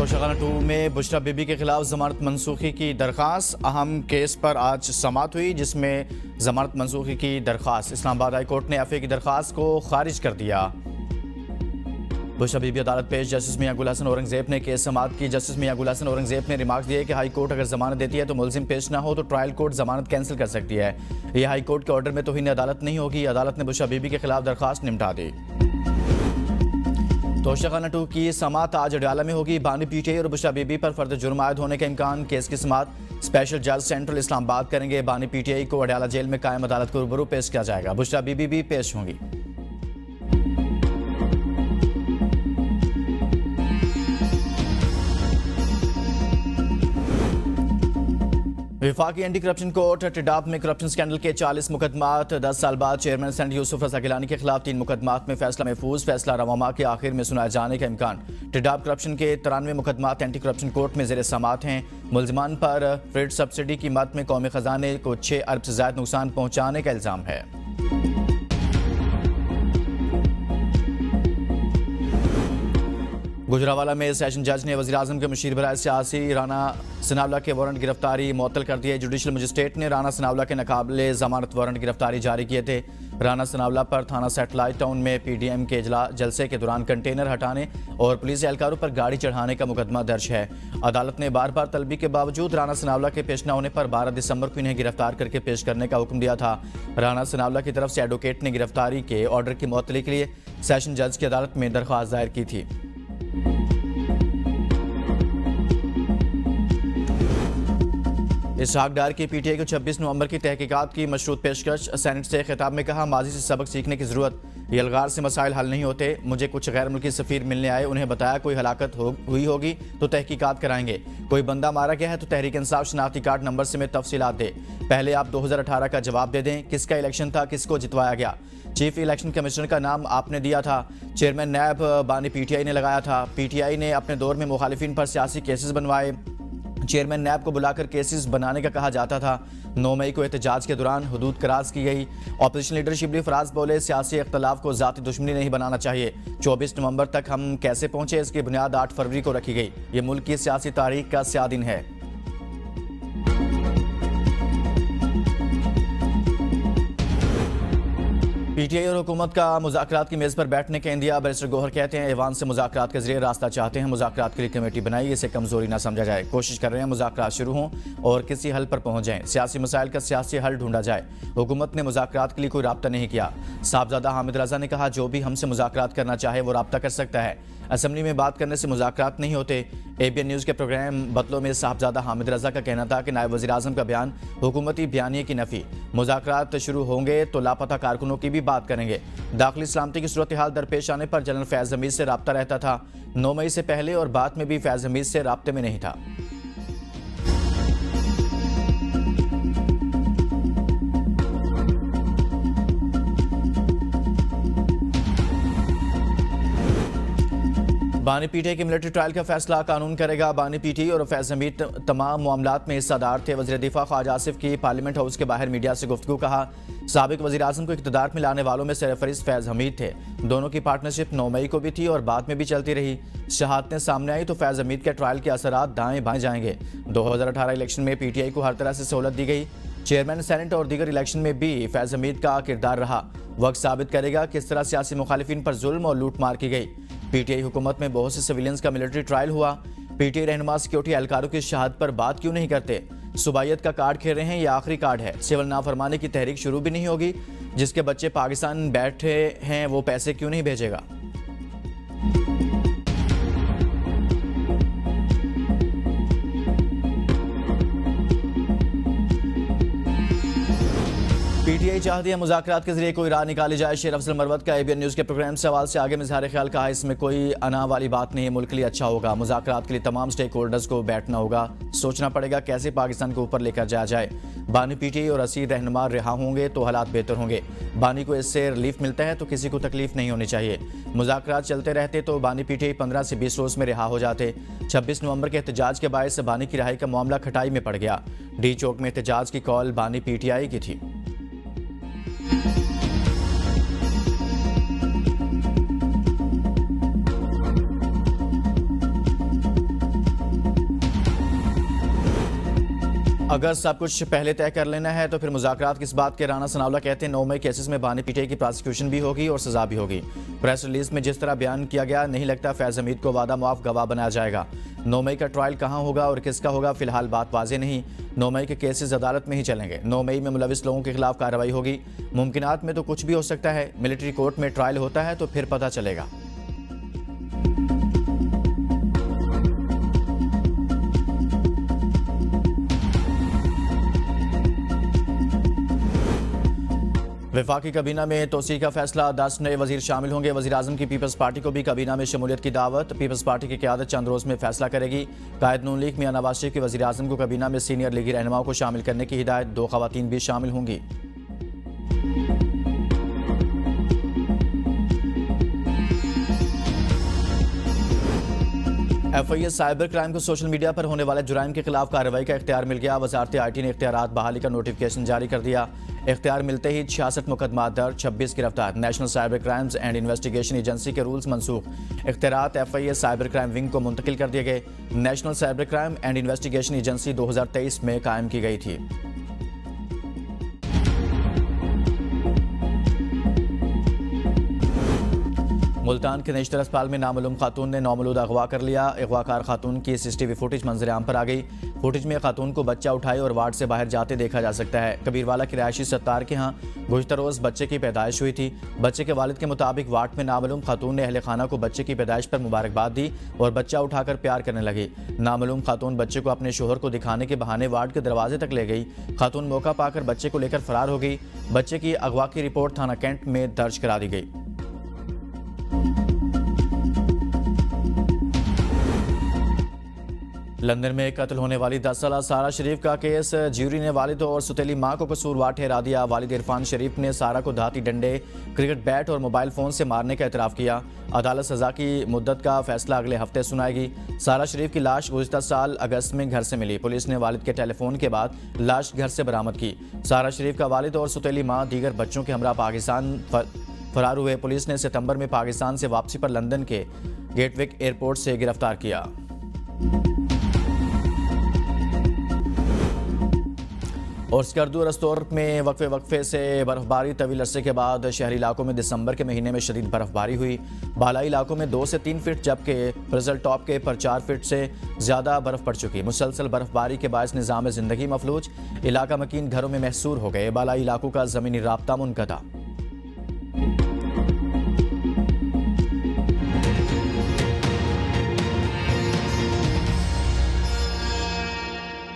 तोशाखाना 2 में बुशरा बीबी के खिलाफ जमानत मनसूखी की दरख्वास्त। अहम केस पर आज समाअत हुई जिसमें जमानत मनसूखी की दरख्वास्त इस्लामाबाद हाई कोर्ट ने एफए की दरख्वास्त को खारिज कर दिया। बुशरा बीबी अदालत पेश जस्टिस मियां गुल हसन औरंगजेब ने केस समाअत की। जस्टिस मियां गुल हसन औरंगजेब ने रिमार्क दिए कि हाई कोर्ट अगर जमानत देती है तो मुलजिम पेश ना हो तो ट्रायल कोर्ट जमानत कैंसिल कर सकती है। यह हाई कोर्ट के ऑर्डर में तौहीन अदालत नहीं होगी। अदालत ने बुशरा बीबी के खिलाफ दरख्वास्त निपटा दी। तोशाखाना 2 की समाअत आज अडयाला में होगी। बानी पीटीआई और बुशरा बीबी पर फर्द जुर्म आयद होने का इम्कान। केस की समाअत स्पेशल जज सेंट्रल इस्लामाबाद करेंगे। बानी पीटीआई को अडयाला जेल में कायम अदालत को रूबरू पेश किया जाएगा। बुशरा बीबी भी पेश होंगी। विफाकी एंटी करप्शन कोर्ट टिडाप में करप्शन स्कैंडल के 40 मुकदमात। 10 साल बाद चेयरमैन सेनेट यूसुफ रजा गिलानी के खिलाफ 3 मुकदमात में फैसला महफूज। फैसला रवामा के आखिर में सुनाए जाने का इम्कान। टिडाप करप्शन के 93 मुकदमात एंटी करप्शन कोर्ट में जेर समाअत हैं। मुलजमान पर फ्रिड सब्सिडी की मद में कौमी खजाने को 6 अरब से ज्यादा नुकसान पहुंचाने का इल्जाम है। गुजरावाला में सेशन जज ने वज़ीर-ए-आज़म के मुशीर बराए सियासी राना सनावला के वारंट गिरफ्तारी मुअत्तल कर दिए। जुडिशल मजिस्ट्रेट ने राना सनावला के नकाबले जमानत वारंट गिरफ्तारी जारी किए थे। राना सनावला पर थाना सैटेलाइट टाउन में पीडीएम के जलसे के दौरान कंटेनर हटाने और पुलिस एहलकारों पर गाड़ी चढ़ाने का मुकदमा दर्ज है। अदालत ने बार बार तलबी के बावजूद राना सनावला के पेश न होने पर 12 दिसंबर को इन्हें गिरफ्तार करके पेश करने का हुक्म दिया था। राना सनावला की तरफ से एडवोकेट ने गिरफ्तारी के ऑर्डर की मुअत्तली के लिए सेशन जज की अदालत में दरख्वास्त दायर की थी। इसहाक डार की पीटीआई को 26 नवंबर की तहकीकात की मशरूत पेशकश। सेनेट से खिताब में कहा, माजी से सबक सीखने की जरूरत। ये अलगार से मसाइल हल नहीं होते। मुझे कुछ गैर मुल्की सफ़ीर मिलने आए, उन्हें बताया कोई हलाकत हुई होगी तो तहकीकात कराएंगे। कोई बंदा मारा गया है तो तहरीक इंसाफ शनाख्ती कार्ड नंबर से में तफसीलात दे। पहले आप 2018 का जवाब दे दें। किसका इलेक्शन था, किसको जितवाया गया? चीफ इलेक्शन कमिश्नर का नाम आपने दिया था। चेयरमैन नैब बानी पीटीआई ने लगाया था। पीटीआई ने अपने दौर में मुखालिफिन पर सियासी केसेस बनवाए। चेयरमैन नैब को बुलाकर केसेस बनाने का कहा जाता था। 9 मई को एहतजाज के दौरान हुदूद करार की गई। ऑपोजिशन लीडर शिबली फराज बोले, सियासी इख्तलाफ को ज़ाती दुश्मनी नहीं बनाना चाहिए। 24 नवंबर तक हम कैसे पहुंचे, इसकी बुनियाद 8 फरवरी को रखी गई। ये मुल्क की सियासी तारीख का स्याह दिन है। पीटीआई और हुकूमत का मुज़ाकरात की मेज़ पर बैठने का इंदिया। बैरिस्टर गौहर कहते हैं, ऐवान से मुज़ाकरात के जरिए रास्ता चाहते हैं। मुज़ाकरात के लिए कमेटी बनाई, इसे कमज़ोरी ना समझा जाए। कोशिश कर रहे हैं मुज़ाकरात शुरू हों और किसी हल पर पहुँच जाएँ। सियासी मसाइल का सियासी हल ढूंढा जाए। हुकूमत ने मुज़ाकरात के लिए कोई राब्ता नहीं किया। साहबजादा हामिद रज़ा ने कहा, जो भी हमसे मुज़ाकरात करना चाहे वो राब्ता कर सकता है। असम्बली में बात करने से मुज़ाकरात नहीं होते। एबीएन न्यूज़ के प्रोग्राम बदलों में साहबजादा हामिद रज़ा का कहना था कि नायब वज़ीर-ए-आज़म का बयान हुकूमती बयानिए की नफ़ी। मुज़ाकरात शुरू होंगे तो लापता कारकुनों की भी बात करेंगे। दाखिली सलामती की सूरत हाल दरपेश आने पर जनरल फैज़ हमीद से रब्ता रहता था। 9 मई से पहले और बाद में भी फैज़ हमीद से राब्ते में नहीं था। बानी पीटीआई के मिलिट्री ट्रायल का फैसला कानून करेगा। बानी पीटीआई और फैज़ हमीद तमाम मामलात में हिस्सादार थे। वज़ीर दिफा ख्वाजा आसिफ की पार्लियामेंट हाउस के बाहर मीडिया से गुफ्तगू। कहा, साबिक वज़ीर-ए-आज़म को इक़्तिदार में लाने वालों में सरफहरिस्त फैज़ हमीद थे। दोनों की पार्टनरशिप 9 मई को भी थी और बाद में भी चलती रही। शहादतें सामने आई तो फैज़ हमीद के ट्रायल के असरात दाएँ बाएँ जाएंगे। 2018 इलेक्शन में पीटीआई को हर तरह से सहूलत दी गई। चेयरमैन सेनेट और दीगर इलेक्शन में भी फैज़ हमीद का किरदार रहा। वक्त साबित करेगा किस तरह सियासी मुखालिफिन पर जुल्म और लूट मार की गई। पीटीआई हुकूमत में बहुत से सिविलियंस का मिलिट्री ट्रायल हुआ। पीटीआई रहनुमा सिक्योरिटी एहलकारों की शहादत पर बात क्यों नहीं करते? सुबाइयत का कार्ड खेल रहे हैं, यह आखिरी कार्ड है। सिविल नाफरमानी की तहरीक शुरू भी नहीं होगी। जिसके बच्चे पाकिस्तान बैठे हैं वो पैसे क्यों नहीं भेजेगा? पीटीआई चाहती है मुज़ाकरात के जरिए कोई राह निकाली जाए। शेर अफजल मरवत का एबीएन न्यूज़ के प्रोग्राम सवाल से आगे में इज़हार ख्याल कहा, इसमें कोई अना वाली बात नहीं है। मुल्क के लिए अच्छा होगा। मुज़ाकरात के लिए तमाम स्टेक होल्डर्स को बैठना होगा। सोचना पड़ेगा कैसे पाकिस्तान को ऊपर लेकर जाया जाए। बानी पीटीआई और असीर रहनुमा रिहा होंगे तो हालात बेहतर होंगे। बानी को इससे रिलीफ मिलता है तो किसी को तकलीफ नहीं होनी चाहिए। मुज़ाकरात चलते रहते तो बानी पीटीआई 15 से 20 रोज़ में रिहा हो जाते। 26 नवंबर के एहतजाज के बायस बानी की रिहाई का मामला खटाई में पड़ गया। डी चौक में एहतजाज की कॉल बानी पीटीआई की थी। अगर सब कुछ पहले तय कर लेना है तो फिर मुज़ाकरात किस बात के। राना सनाउल्लाह कहते हैं 9 मई केसेस में बानी पीटीआई की प्रोसिक्यूशन भी होगी और सजा भी होगी। प्रेस रिलीज में जिस तरह बयान किया गया, नहीं लगता फैज़ हमीद को वादा मुआफ गवाह बनाया जाएगा। 9 मई का ट्रायल कहाँ होगा और किसका होगा, फिलहाल बात वाज़ेह नहीं। 9 मई के केसेस अदालत में ही चलेंगे। 9 मई में मुलविस लोगों के खिलाफ कार्रवाई होगी। मुमकिनात में तो कुछ भी हो सकता है। मिलिट्री कोर्ट में ट्रायल होता है तो फिर पता चलेगा। वफाकी काबीना में तोसी का फैसला, 10 नए वजीर शामिल होंगे। वजीर आजम की पीपल्स पार्टी को भी काबीना में शमूलियत की दावत। पीपल्स पार्टी की क़यादत चंद रोज़ में फैसला करेगी। कायद नून लीग मियां नवाज शरीफ की वजीर आजम को काबीना में सीनियर लीगी रहनुमाओं को शामिल करने की हिदायत। 2 ख़वातीन भी शामिल होंगी। FIA साइबर क्राइम को सोशल मीडिया पर होने वाले जुराइम के खिलाफ कार्रवाई का इख्तियार मिल गया। वजारत IT ने इख्तियारात बहाली का नोटिफिकेशन जारी कर दिया। इख्तियार मिलते ही 66 मुकदमा दर्ज, 26 गिरफ्तार। National cyber crimes and investigation agency के रूल्स मनसूख। इख्तियारात FIA साइबर क्राइम विंग को मुंतकिल कर दिए गए। National cyber crime and investigation agency 2023 में कायम की गई थी। मुल्तान के नेशनल अस्पताल में नामालूम खातून ने नौमौलूद अगवा कर लिया। अगवाकार खातून की CCTV फुटेज मंजर आम पर आ गई। फुटेज में खातून को बच्चा उठाए और वार्ड से बाहर जाते देखा जा सकता है। कबीरवाला के रिहायशी सत्तार के यहाँ गुज़श्ता रोज़ बच्चे की पैदाइश हुई थी। बच्चे के वालिद के मुताबिक वार्ड में नामालूम खातून ने अहले खाना को बच्चे की पैदाइश पर मुबारकबाद दी और बच्चा उठाकर प्यार करने लगी। नामालूम खातून बच्चे को अपने शोहर को दिखाने के बहाने वार्ड के दरवाजे तक ले गई। खातून मौका पाकर बच्चे को लेकर फरार हो गई। बच्चे की अगवा की रिपोर्ट थाना कैंट में दर्ज करा दी गई। लंदन में कत्ल होने वाली 10 साला सारा शरीफ का केस, ज्यूरी ने वालिद और सुतेली मां को कसूरवार ठहरा दिया। वालिद इरफान शरीफ ने सारा को धाती डंडे, क्रिकेट बैट और मोबाइल फ़ोन से मारने का एतराफ़ किया। अदालत सज़ा की मुद्दत का फैसला अगले हफ्ते सुनाएगी। सारा शरीफ की लाश गुज़श्ता साल अगस्त में घर से मिली। पुलिस ने वालिद के टेलीफोन के बाद लाश घर से बरामद की। सारा शरीफ का वालिद और सुतेली मां दीगर बच्चों के हमरा पाकिस्तान फरार हुए। पुलिस ने सितंबर में पाकिस्तान से वापसी पर लंदन के गेटविक एयरपोर्ट से गिरफ्तार किया। और स्कर्दू रस्तौर में वक्फे से बर्फबारी, तवील अरसे के बाद शहरी इलाकों में दिसंबर के महीने में शदीद बर्फबारी हुई। बालाई इलाकों में 2 से 3 फीट जबकि ब्रजल टॉप के पर 4 फीट से ज़्यादा बर्फ़ पड़ चुकी। मुसलसल बर्फबारी के बायस निज़ाम ज़िंदगी मफलूज, इलाका मकीन घरों में महसूर हो गए। बालाई इलाकों का ज़मीनी राब्ता मुनक़ता।